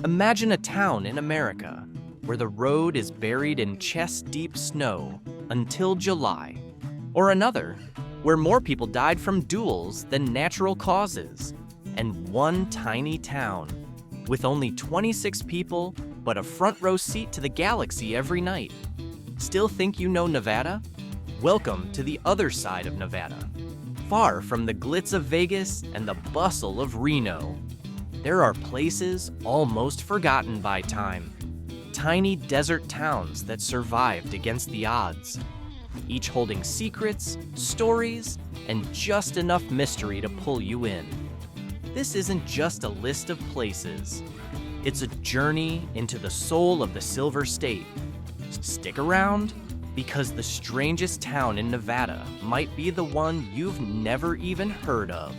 Imagine a town in America where the road is buried in chest-deep snow until July. Or another, where more people died from duels than natural causes. And one tiny town with only 26 people but a front row seat to the galaxy every night. Still think you know Nevada? Welcome to the other side of Nevada. Far from the glitz of Vegas and the bustle of Reno, there are places almost forgotten by time. Tiny desert towns that survived against the odds, each holding secrets, stories, and just enough mystery to pull you in. This isn't just a list of places. It's a journey into the soul of the Silver State. Stick around, because the strangest town in Nevada might be the one you've never even heard of.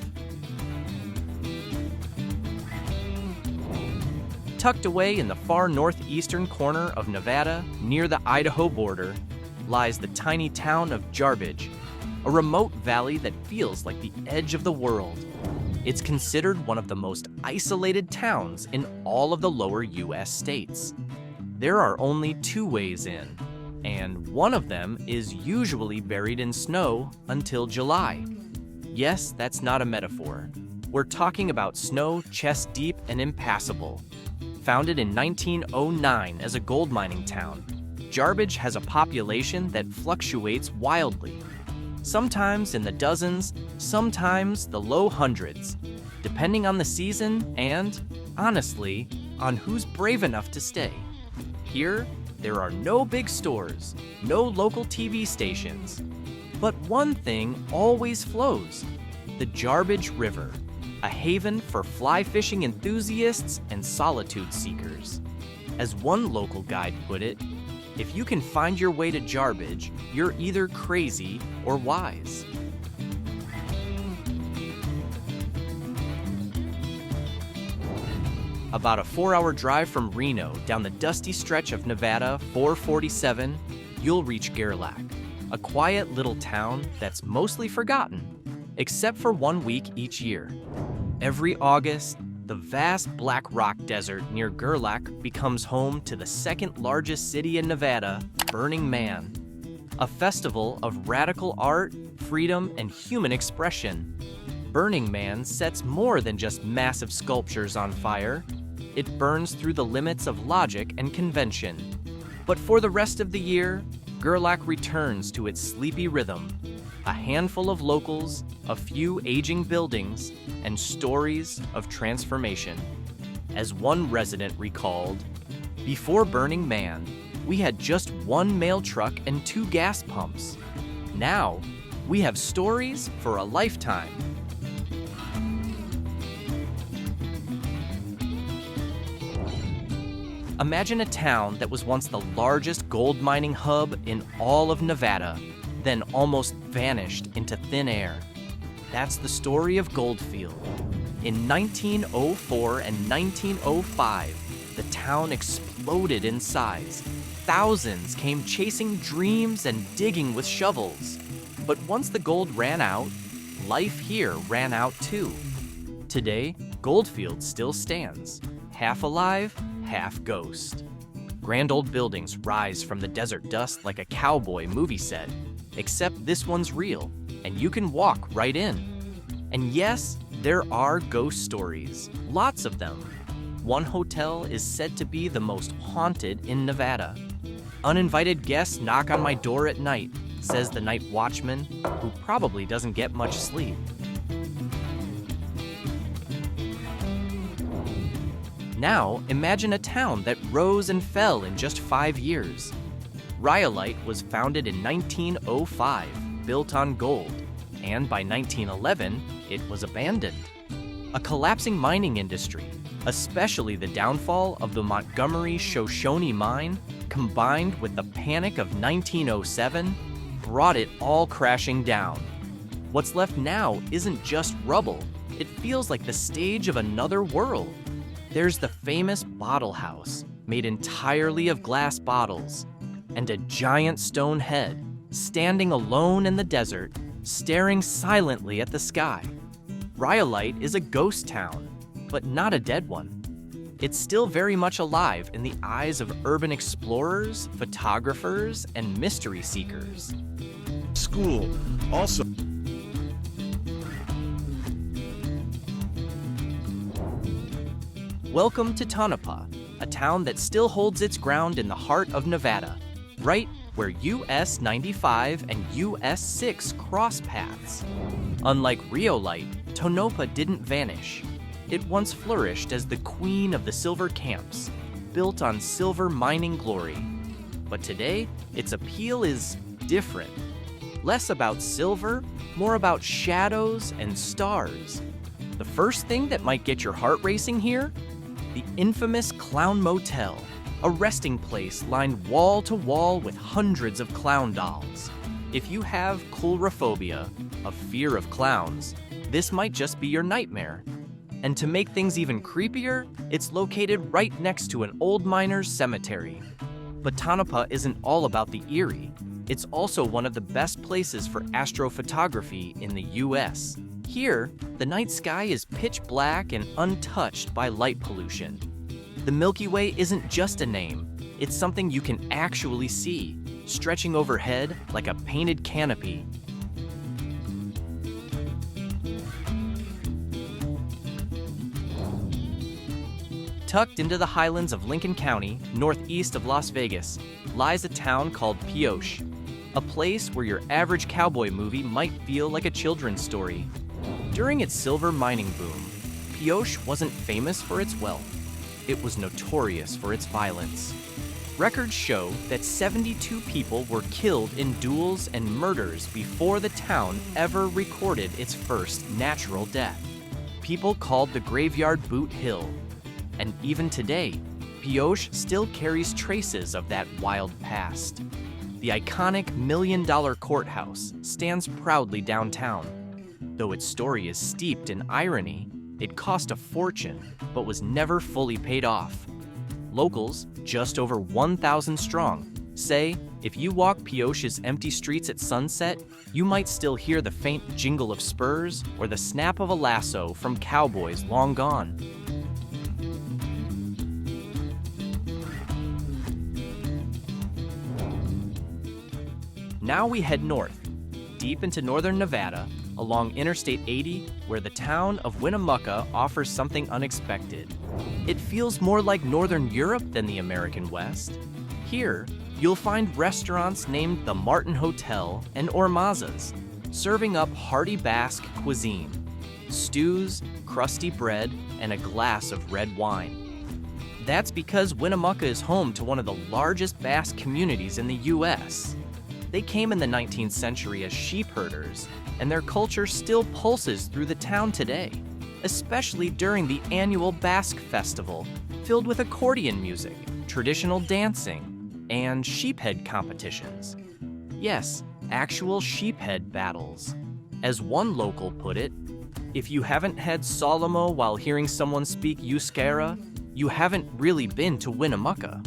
Tucked away in the far northeastern corner of Nevada, near the Idaho border, lies the tiny town of Jarbidge, a remote valley that feels like the edge of the world. It's considered one of the most isolated towns in all of the lower U.S. states. There are only two ways in, and one of them is usually buried in snow until July. Yes, that's not a metaphor. We're talking about snow chest deep and impassable. Founded in 1909 as a gold mining town, Jarbidge has a population that fluctuates wildly. Sometimes in the dozens, sometimes the low hundreds, depending on the season and, honestly, on who's brave enough to stay. Here, there are no big stores, no local TV stations. But one thing always flows: the Jarbidge River, a haven for fly fishing enthusiasts and solitude seekers. As one local guide put it, if you can find your way to Jarbidge, you're either crazy or wise. About a 4-hour drive from Reno down the dusty stretch of Nevada 447, you'll reach Gerlach, a quiet little town that's mostly forgotten, except for 1 week each year. Every August, the vast Black Rock Desert near Gerlach becomes home to the second largest city in Nevada, Burning Man, a festival of radical art, freedom, and human expression. Burning Man sets more than just massive sculptures on fire. It burns through the limits of logic and convention. But for the rest of the year, Gerlach returns to its sleepy rhythm. A handful of locals, a few aging buildings, and stories of transformation. As one resident recalled, "Before Burning Man, we had just one mail truck and 2 gas pumps. Now, we have stories for a lifetime." Imagine a town that was once the largest gold mining hub in all of Nevada, then almost vanished into thin air. That's the story of Goldfield. In 1904 and 1905, the town exploded in size. Thousands came chasing dreams and digging with shovels. But once the gold ran out, life here ran out too. Today, Goldfield still stands, half alive, half ghost. Grand old buildings rise from the desert dust like a cowboy movie set. Except this one's real, and you can walk right in. And yes, there are ghost stories, lots of them. One hotel is said to be the most haunted in Nevada. "Uninvited guests knock on my door at night," says the night watchman, who probably doesn't get much sleep. Now, imagine a town that rose and fell in just 5 years. Rhyolite was founded in 1905, built on gold, and by 1911, it was abandoned. A collapsing mining industry, especially the downfall of the Montgomery Shoshone mine, combined with the panic of 1907, brought it all crashing down. What's left now isn't just rubble, it feels like the stage of another world. There's the famous bottle house, made entirely of glass bottles, and a giant stone head, standing alone in the desert, staring silently at the sky. Rhyolite is a ghost town, but not a dead one. it's still very much alive in the eyes of urban explorers, photographers, and mystery seekers. School, also. Welcome to Tonopah, a town that still holds its ground in the heart of Nevada, right where US 95 and US 6 cross paths. Unlike Rhyolite, Tonopah didn't vanish. It once flourished as the queen of the silver camps, built on silver mining glory. But today, its appeal is different. Less about silver, more about shadows and stars. The first thing that might get your heart racing here? The infamous Clown Motel, a resting place lined wall to wall with hundreds of clown dolls. If you have coulrophobia, a fear of clowns, this might just be your nightmare. And to make things even creepier, it's located right next to an old miner's cemetery. But Tonopah isn't all about the eerie. It's also one of the best places for astrophotography in the US. Here, the night sky is pitch black and untouched by light pollution. The Milky Way isn't just a name, it's something you can actually see, stretching overhead like a painted canopy. Tucked into the highlands of Lincoln County, northeast of Las Vegas, lies a town called Pioche, a place where your average cowboy movie might feel like a children's story. During its silver mining boom, Pioche wasn't famous for its wealth. It was notorious for its violence. Records show that 72 people were killed in duels and murders before the town ever recorded its first natural death. People called the graveyard Boot Hill. And even today, Pioche still carries traces of that wild past. The iconic $1 million courthouse stands proudly downtown. Though its story is steeped in irony, it cost a fortune, but was never fully paid off. Locals, just over 1,000 strong, say if you walk Pioche's empty streets at sunset, you might still hear the faint jingle of spurs or the snap of a lasso from cowboys long gone. Now we head north, deep into northern Nevada, along Interstate 80, where the town of Winnemucca offers something unexpected. It feels more like Northern Europe than the American West. Here, you'll find restaurants named the Martin Hotel and Ormazas, serving up hearty Basque cuisine, stews, crusty bread, and a glass of red wine. That's because Winnemucca is home to one of the largest Basque communities in the US. They came in the 19th century as sheep herders, and their culture still pulses through the town today, especially during the annual Basque festival, filled with accordion music, traditional dancing, and sheephead competitions. Yes, actual sheephead battles. As one local put it, if you haven't had Solomo while hearing someone speak Euskera, you haven't really been to Winnemucca.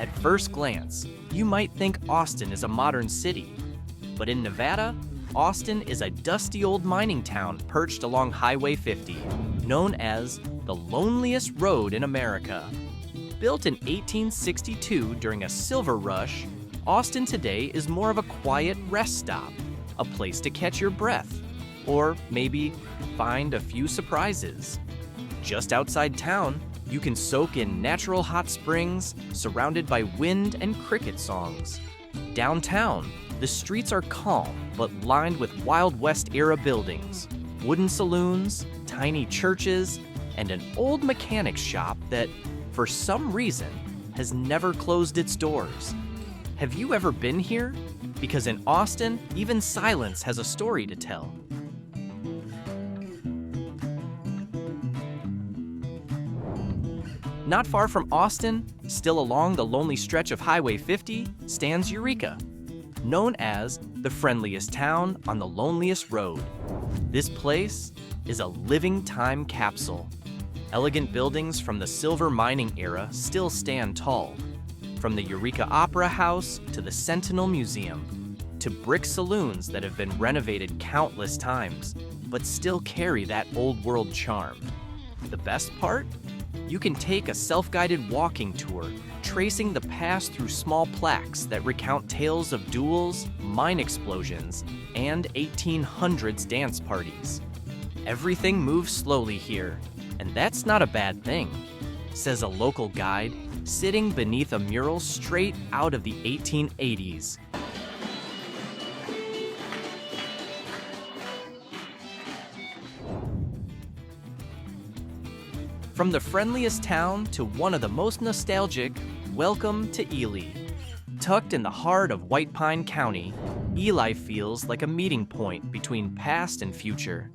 At first glance, you might think Austin is a modern city. But in Nevada, Austin is a dusty old mining town perched along Highway 50, known as the loneliest road in America. Built in 1862 during a silver rush, Austin today is more of a quiet rest stop, a place to catch your breath, or maybe find a few surprises. Just outside town, you can soak in natural hot springs surrounded by wind and cricket songs. Downtown, the streets are calm but lined with Wild West-era buildings, wooden saloons, tiny churches, and an old mechanic shop that, for some reason, has never closed its doors. Have you ever been here? Because in Austin, even silence has a story to tell. Not far from Austin, still along the lonely stretch of Highway 50, stands Eureka, known as the friendliest town on the loneliest road. This place is a living time capsule. Elegant buildings from the silver mining era still stand tall, from the Eureka Opera House to the Sentinel Museum. to brick saloons that have been renovated countless times, but still carry that old world charm. The best part? You can take a self-guided walking tour, tracing the past through small plaques that recount tales of duels, mine explosions, and 1800s dance parties. Everything moves slowly here, and that's not a bad thing, says a local guide sitting beneath a mural straight out of the 1880s. From the friendliest town to one of the most nostalgic, welcome to Ely. Tucked in the heart of White Pine County, Ely feels like a meeting point between past and future.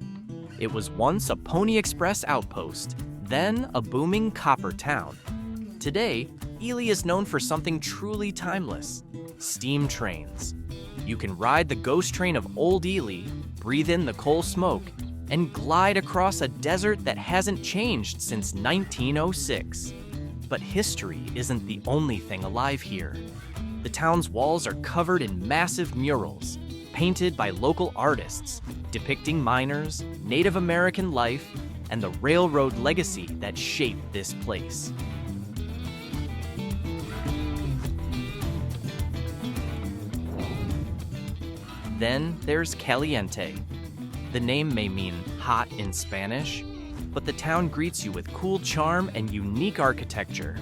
It was once a Pony Express outpost, then a booming copper town. Today, Ely is known for something truly timeless: steam trains. You can ride the ghost train of Old Ely, breathe in the coal smoke, and glide across a desert that hasn't changed since 1906. But history isn't the only thing alive here. The town's walls are covered in massive murals, painted by local artists, depicting miners, Native American life, and the railroad legacy that shaped this place. Then there's Caliente. The name may mean hot in Spanish, but the town greets you with cool charm and unique architecture.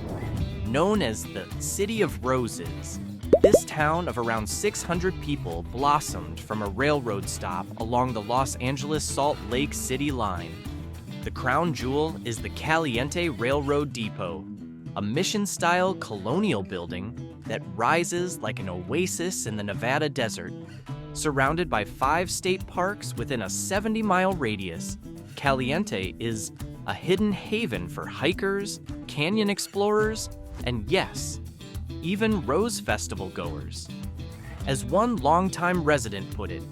Known as the City of Roses, this town of around 600 people blossomed from a railroad stop along the Los Angeles Salt Lake City line. The crown jewel is the Caliente Railroad Depot, a mission-style colonial building that rises like an oasis in the Nevada desert. Surrounded by 5 state parks within a 70-mile radius, Caliente is a hidden haven for hikers, canyon explorers, and yes, even Rose Festival goers. As one longtime resident put it,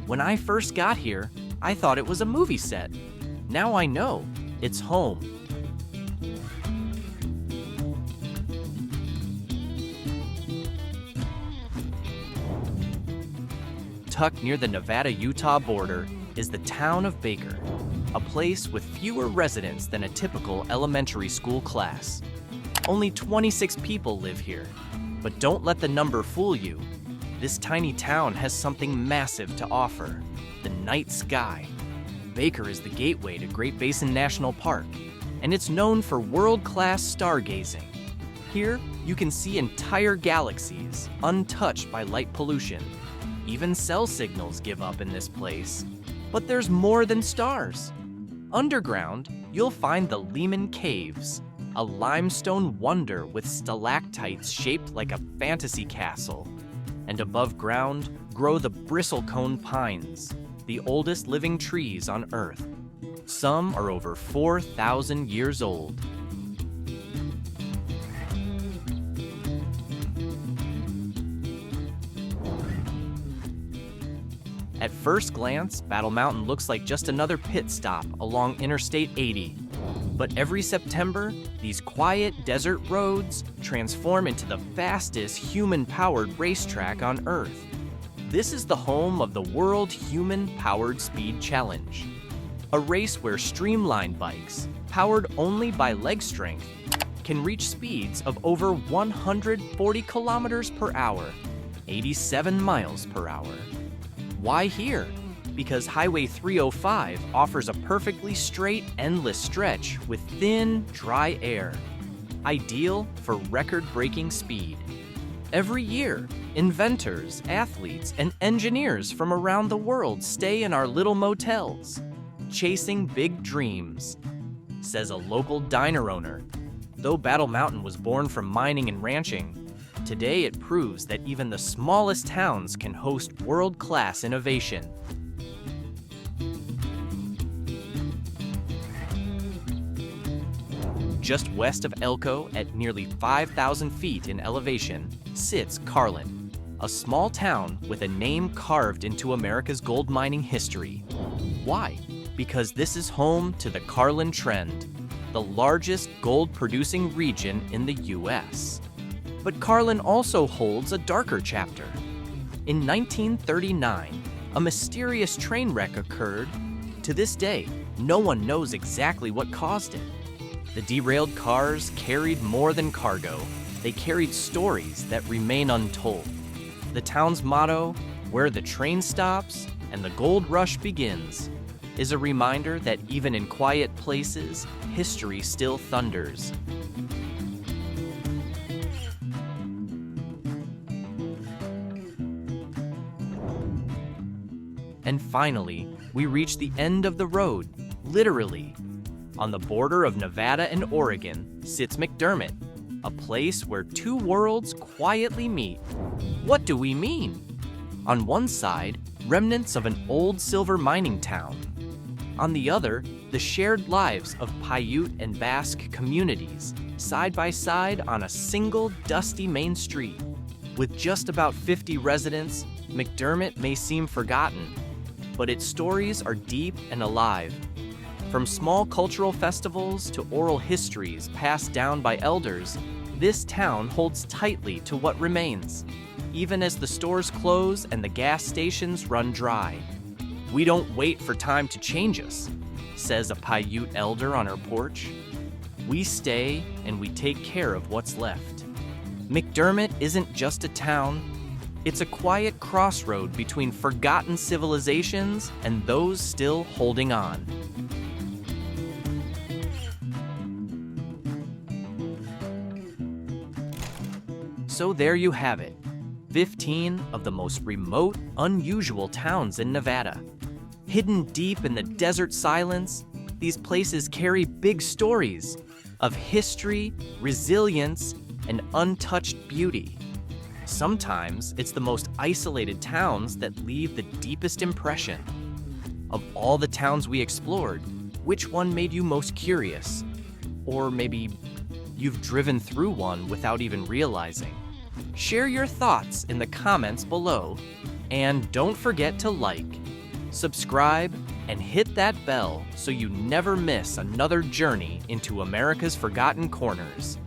"When I first got here, I thought it was a movie set. Now I know it's home." Tucked near the Nevada-Utah border is the town of Baker, a place with fewer residents than a typical elementary school class. Only 26 people live here, but don't let the number fool you. This tiny town has something massive to offer: the night sky. Baker is the gateway to Great Basin National Park, and it's known for world-class stargazing. Here, you can see entire galaxies untouched by light pollution. Even cell signals give up in this place. But there's more than stars. Underground, you'll find the Lehman Caves, a limestone wonder with stalactites shaped like a fantasy castle. And above ground grow the bristlecone pines, the oldest living trees on Earth. Some are over 4,000 years old. At first glance, Battle Mountain looks like just another pit stop along Interstate 80. But every September, these quiet desert roads transform into the fastest human-powered racetrack on Earth. This is the home of the World Human-Powered Speed Challenge, a race where streamlined bikes, powered only by leg strength, can reach speeds of over 140 kilometers per hour, 87 miles per hour. Why here? Because Highway 305 offers a perfectly straight, endless stretch with thin, dry air, ideal for record-breaking speed. Every year, inventors, athletes, and engineers from around the world stay in our little motels, chasing big dreams, says a local diner owner. Though Battle Mountain was born from mining and ranching, today it proves that even the smallest towns can host world-class innovation. Just west of Elko, at nearly 5,000 feet in elevation, sits Carlin, a small town with a name carved into America's gold mining history. Why? Because this is home to the Carlin Trend, the largest gold-producing region in the U.S. But Carlin also holds a darker chapter. In 1939, a mysterious train wreck occurred. To this day, no one knows exactly what caused it. The derailed cars carried more than cargo. They carried stories that remain untold. The town's motto, "Where the train stops and the gold rush begins," is a reminder that even in quiet places, history still thunders. And finally, we reach the end of the road, literally. On the border of Nevada and Oregon sits McDermitt, a place where two worlds quietly meet. What do we mean? On one side, remnants of an old silver mining town. On the other, the shared lives of Paiute and Basque communities, side by side on a single dusty main street. With just about 50 residents, McDermitt may seem forgotten, but its stories are deep and alive. From small cultural festivals to oral histories passed down by elders, this town holds tightly to what remains, even as the stores close and the gas stations run dry. "We don't wait for time to change us," says a Paiute elder on her porch. "We stay and we take care of what's left." McDermitt isn't just a town, it's a quiet crossroad between forgotten civilizations and those still holding on. So there you have it, 15 of the most remote, unusual towns in Nevada. Hidden deep in the desert silence, these places carry big stories of history, resilience, and untouched beauty. Sometimes it's the most isolated towns that leave the deepest impression. Of all the towns we explored, which one made you most curious? Or maybe you've driven through one without even realizing. Share your thoughts in the comments below, and don't forget to like, subscribe, and hit that bell so you never miss another journey into America's Forgotten Corners.